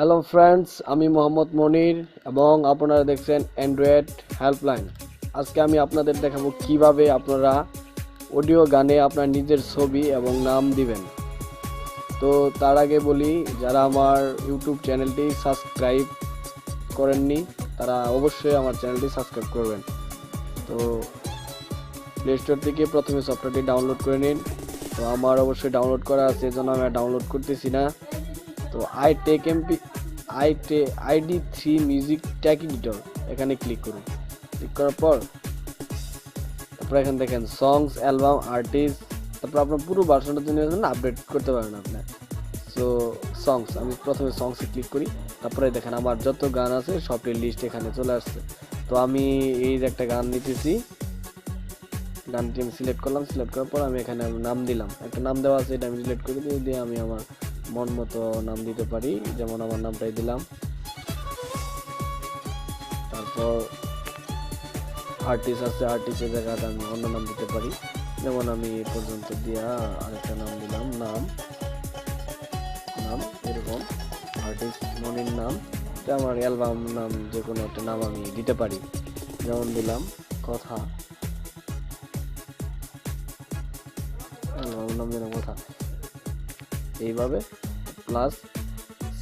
Hello friends, আমি মোহাম্মদ মনির এবং আপনারা দেখছেন অ্যান্ড্রয়েড হেল্পলাইন। আজকে আমি আপনাদের দেখাবো কিভাবে আপনারা অডিও গানে আপনার নিজের ছবি এবং নাম দিবেন। তো তার আগে বলি, যারা আমার ইউটিউব চ্যানেলটি সাবস্ক্রাইব করেননি তারা অবশ্যই আমার চ্যানেলটি সাবস্ক্রাইব করবেন। তো প্লে স্টোর থেকে প্রথমে সফটওয়্যারটি ডাউনলোড করে নিন। তো আমার অবশ্যই ডাউনলোড করা আছে, এজন্য আমি ডাউনলোড করতেছি না। তো ID3 মিউজিক ট্র্যাক এডিটর এখানে ক্লিক করুন। ক্লিক করার পর তারপর এখানে দেখেন সংস, অ্যালবাম, আর্টিস্ট, তারপর আপনার পুরো ভার্সনটার জন্য আপডেট করতে পারেন আপনার। সো সংস, আমি প্রথমে সংসে ক্লিক করি। তারপরে দেখেন আমার যত গান আছে সবটির লিস্ট এখানে চলে আসছে। তো আমি এই যে একটা গান নিতেছি, গানটি আমি সিলেক্ট করলাম। সিলেক্ট করার পর আমি এখানে নাম দিলাম, একটা নাম দেওয়া আছে, এটা আমি সিলেক্ট করে দিয়ে আমি আমার মন মতো নাম দিতে পারি। যেমন আমার নামটাই দিলাম। তারপর আর্টিস্ট আছে, আর্টিস্টের জায়গাতে আমি অন্য নাম দিতে পারি। যেমন আমি এই পর্যন্ত দিয়া আরেকটা নাম দিলাম, নাম এরকম আর্টিস্ট মনির নাম। এটা আমার অ্যালবাম নাম, যে কোনো একটা নাম আমি দিতে পারি। যেমন দিলাম কথা, অ্যালবাম নাম দিলাম কথা। এইভাবে প্লাস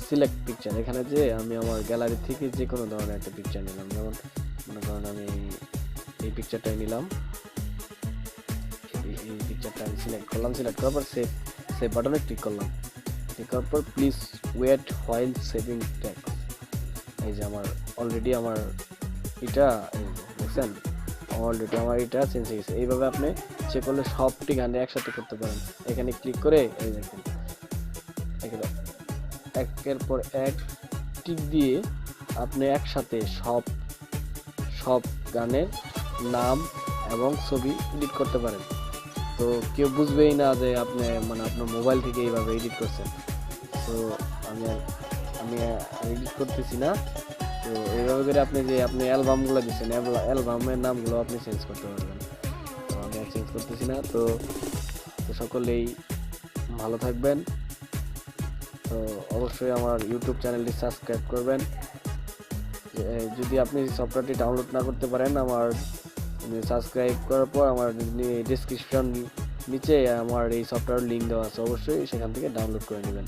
সিলেক্ট পিকচার, এখানে যে আমি আমার গ্যালারি থেকে যে কোনো ধরনের একটা পিকচার নিলাম। যেমন মনে করেন আমি এই পিকচারটাই নিলাম। এই পিকচারটা আমি সিলেক্ট করলাম। সিলেক্ট করার পর সেভ বাটনে ক্লিক করলাম। ক্লিক করার পর please wait while saving text. এই যে আমার অলরেডি আমার এটা দেখছেন, অলরেডি আমার এটা চেঞ্জ হয়ে গেছে। এইভাবে আপনি চেক করলে সবটি গানে একসাথে করতে পারেন। এখানে ক্লিক করে এই দেখেন একের পর এক টিক দিয়ে আপনি একসাথে সব গানের নাম এবং ছবি এডিট করতে পারেন। তো কেউ বুঝবেই না যে আপনি আপনার মোবাইল থেকে এইভাবে এডিট করছেন। তো আমি এডিট করতেছি না। তো এইভাবে করে আপনি অ্যালবামগুলো দিচ্ছেন, অ্যালবামের নামগুলো আপনি চেঞ্জ করতে পারবেন। তো আমি আর চেঞ্জ করতেছি না। তো সকলেই ভালো থাকবেন। তো অবশ্যই আমার ইউটিউব চ্যানেলটি সাবস্ক্রাইব করবেন। যদি আপনি সফটওয়্যারটি ডাউনলোড না করতে পারেন, আমার সাবস্ক্রাইব করার পর আমার ডেসক্রিপশন নিচে আমার এই সফটওয়্যার লিঙ্ক দেওয়া আছে, অবশ্যই সেখান থেকে ডাউনলোড করে নেবেন।